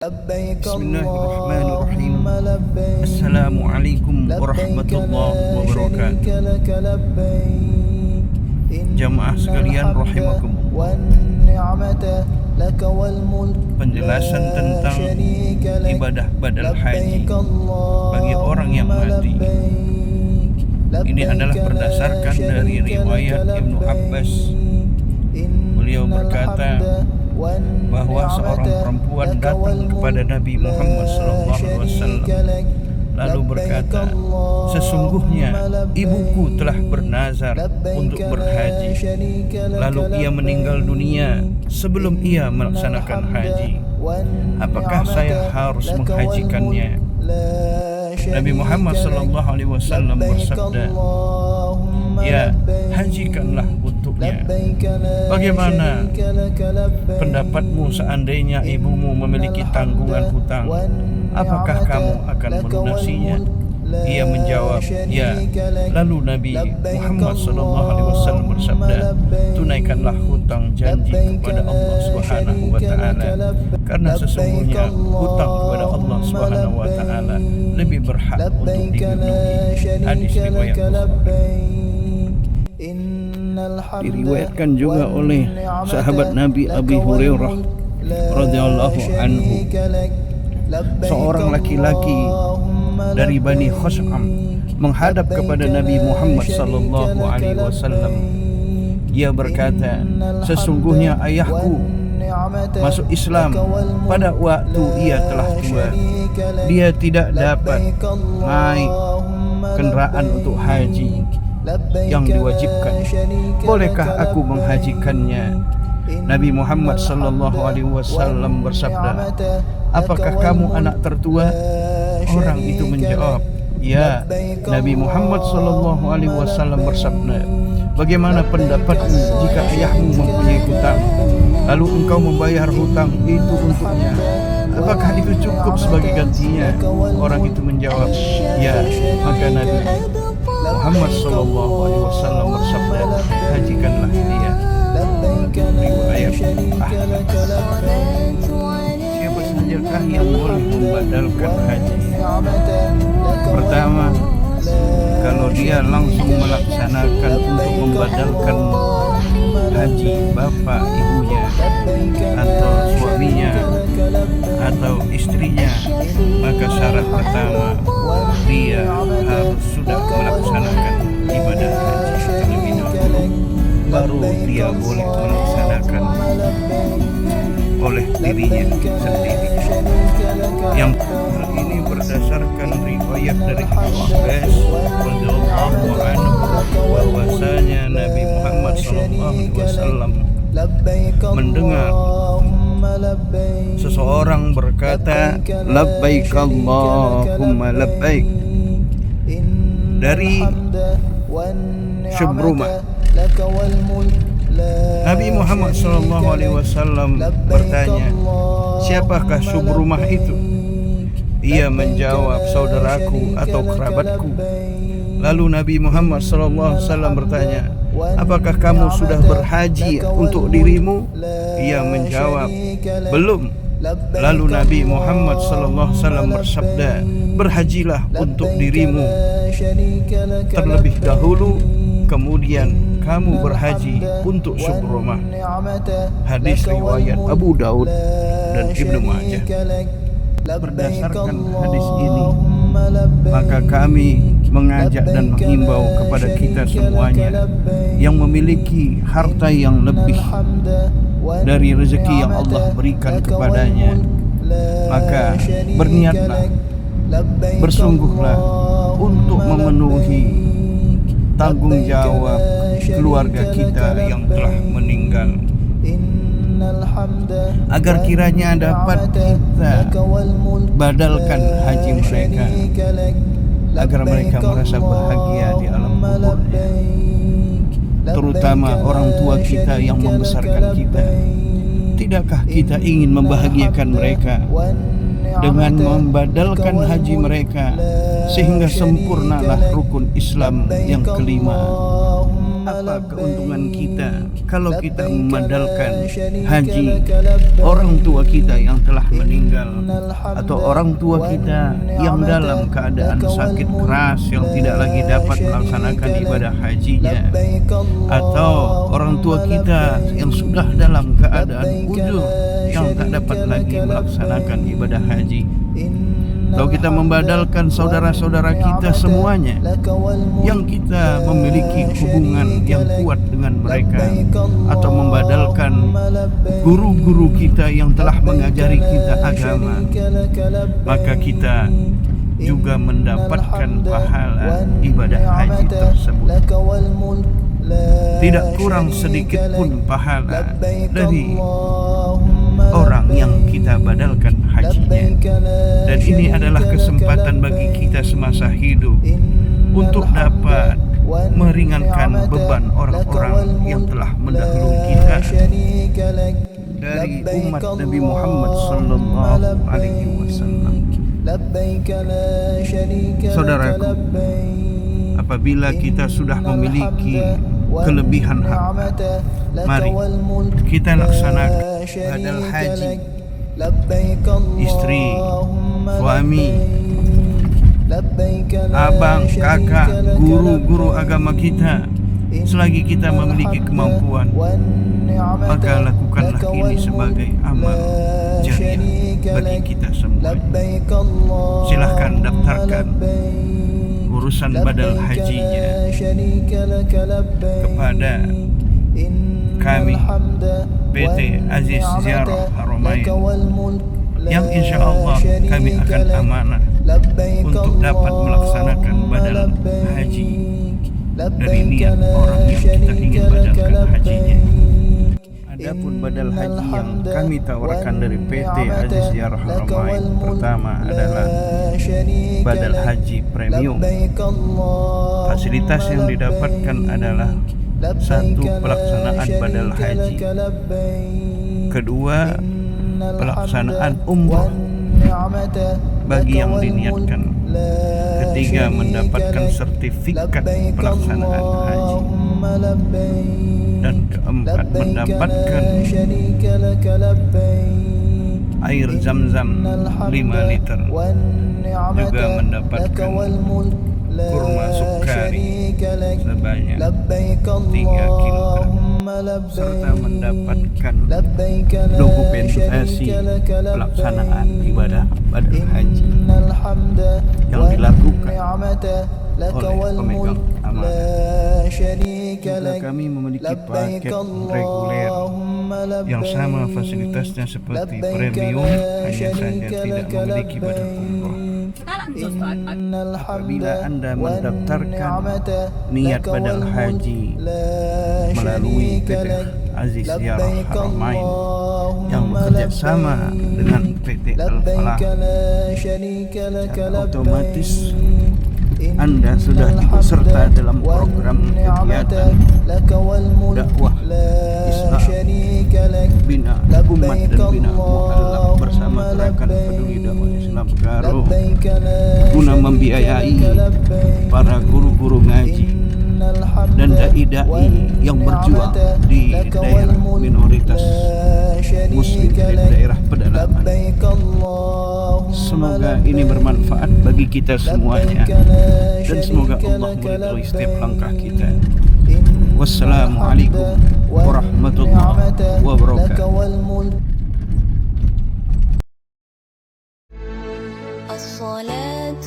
Bismillahirrahmanirrahim. Assalamualaikum warahmatullahi wabarakatuh. Jamaah sekalian rahimakumullah. Penjelasan tentang ibadah badal haji bagi orang yang mati. Ini adalah berdasarkan dari riwayat Ibnu Abbas. Beliau berkata bahwa seorang perempuan datang kepada Nabi Muhammad SAW lalu berkata, sesungguhnya ibuku telah bernazar untuk berhaji, lalu ia meninggal dunia sebelum ia melaksanakan haji. Apakah saya harus menghajikannya? Nabi Muhammad SAW bersabda, ya, hajikanlah untuknya. Bagaimana pendapatmu seandainya ibumu memiliki tanggungan hutang? Apakah kamu akan melunasinya? Ia menjawab, ya. Lalu Nabi Muhammad SAW bersabda, tunaikanlah hutang janji kepada Allah Subhanahu wa Ta'ala, karena sesungguhnya hutang kepada Allah Subhanahu wa Ta'ala lebih berhak untuk dipenuhi. Hadis riwayat Bukhari. Diriwayatkan juga oleh sahabat Nabi Abi Hurairah radhiyallahu anhu, seorang laki-laki dari Bani Khuz'am menghadap kepada Nabi Muhammad sallallahu alaihi wasallam. Ia berkata, sesungguhnya ayahku masuk Islam pada waktu ia telah tua. Dia tidak dapat naik kendaraan untuk haji yang diwajibkan. Bolehkah aku menghajikannya? Nabi Muhammad sallallahu alaihi wasallam bersabda, apakah kamu anak tertua? Orang itu menjawab, ya. Nabi Muhammad sallallahu alaihi wasallam bersabda, bagaimana pendapatmu jika ayahmu mempunyai hutang, lalu engkau membayar hutang itu untuknya? Apakah itu cukup sebagai gantinya? Orang itu menjawab, ya. Maka Nabi Muhammad sallallahu alaihi wasallam bersabda, hajikanlah dia. Riwayat Ahmad. Siapa sajakah yang boleh membadalkan haji? Pertama, kalau dia langsung melaksanakan untuk membadalkan haji bapak ibunya atau suaminya atau istrinya, maka syarat pertama dia harus sudah melaksanakan ibadah haji terlebih dahulu, baru dia boleh melaksanakan oleh dirinya sendiri. Yang ini berdasarkan riwayat dari Ibnu Abbas radhiyallahu anhu, bahwasanya Nabi Muhammad SAW mendengar seseorang berkata, labbaik Allahumma labbaik, dari Syubrumah. Nabi Muhammad SAW bertanya, siapakah Syubrumah itu? Ia menjawab, saudaraku atau kerabatku. Lalu Nabi Muhammad SAW bertanya, apakah kamu sudah berhaji untuk dirimu? Ia menjawab, belum. Lalu Nabi Muhammad SAW bersabda, berhajilah untuk dirimu terlebih dahulu, kemudian kamu berhaji untuk Syubrumah. Hadis riwayat Abu Daud dan Ibnu Majah. Berdasarkan hadis ini, maka kami mengajak dan menghimbau kepada kita semuanya yang memiliki harta yang lebih dari rezeki yang Allah berikan kepadanya, maka berniatlah, bersungguhlah untuk memenuhi tanggung jawab keluarga kita yang telah meninggal, agar kiranya dapat kita badalkan haji mereka, agar mereka merasa bahagia di alam kuburnya. Terutama orang tua kita yang membesarkan kita. Tidakkah kita ingin membahagiakan mereka dengan membadalkan haji mereka, sehingga sempurnalah rukun Islam yang kelima? apa keuntungan kita kalau kita memandalkan haji orang tua kita yang telah meninggal, atau orang tua kita yang dalam keadaan sakit keras yang tidak lagi dapat melaksanakan ibadah hajinya, atau orang tua kita yang sudah dalam keadaan uzur yang tak dapat lagi melaksanakan ibadah haji. Kalau kita membadalkan saudara-saudara kita semuanya yang kita memiliki hubungan yang kuat dengan mereka, atau membadalkan guru-guru kita yang telah mengajari kita agama, maka kita juga mendapatkan pahala ibadah haji tersebut. Tidak kurang sedikit pun pahala dari orang yang kita badalkan hajinya. Dan ini adalah kesempatan bagi kita semasa hidup untuk dapat meringankan beban orang-orang yang telah mendahului kita dari umat Nabi Muhammad sallallahu alaihi wasallam. Saudaraku, apabila kita sudah memiliki kelebihan harta, mari kita laksanakan badal haji. Istri, suami, abang, kakak, guru-guru agama kita, selagi kita memiliki kemampuan, maka lakukanlah ini sebagai amal jariah bagi kita semua. Silahkan daftarkan urusan badal hajinya kepada kami PT Aziz Ziarah Haramain, yang insya Allah kami akan amanah untuk dapat melaksanakan badal haji dari niat orang yang kita ingin badalkan hajinya. Adapun badal haji yang kami tawarkan dari PT Aziz Ziarah Haramain, pertama adalah badal haji premium. Fasilitas yang didapatkan adalah satu, pelaksanaan badal haji. Kedua, pelaksanaan umrah bagi yang diniatkan. Ketiga, mendapatkan sertifikat pelaksanaan haji. Dan keempat, mendapatkan air zam-zam 5 liter. Juga mendapatkan kurma sukari sebanyak 3 kg, serta mendapatkan dokumentasi pelaksanaan ibadah badal haji yang dilakukan oleh pemegang amanah. Juga kami memiliki paket reguler yang sama fasilitasnya seperti premium, hanya saja tidak memiliki badal umroh. Apabila Anda mendaftarkan niat badal haji melalui PT Aziz Ziarah Haramain yang bekerja sama dengan PT Al-Falah, secara otomatis Anda sudah ikut serta dalam program kegiatan dakwah Islam, bina umat dan bina mu'allaf bersama Gerakan Peduli Dakwah Islam Garo, guna membiayai para guru-guru ngaji dan dai-dai yang berjuang di daerah minoritas muslim dan daerah pedalaman. Semoga ini bermanfaat bagi kita semuanya, dan semoga Allah meridhai setiap langkah kita. Wassalamualaikum warahmatullahi wabarakatuh. الصلاة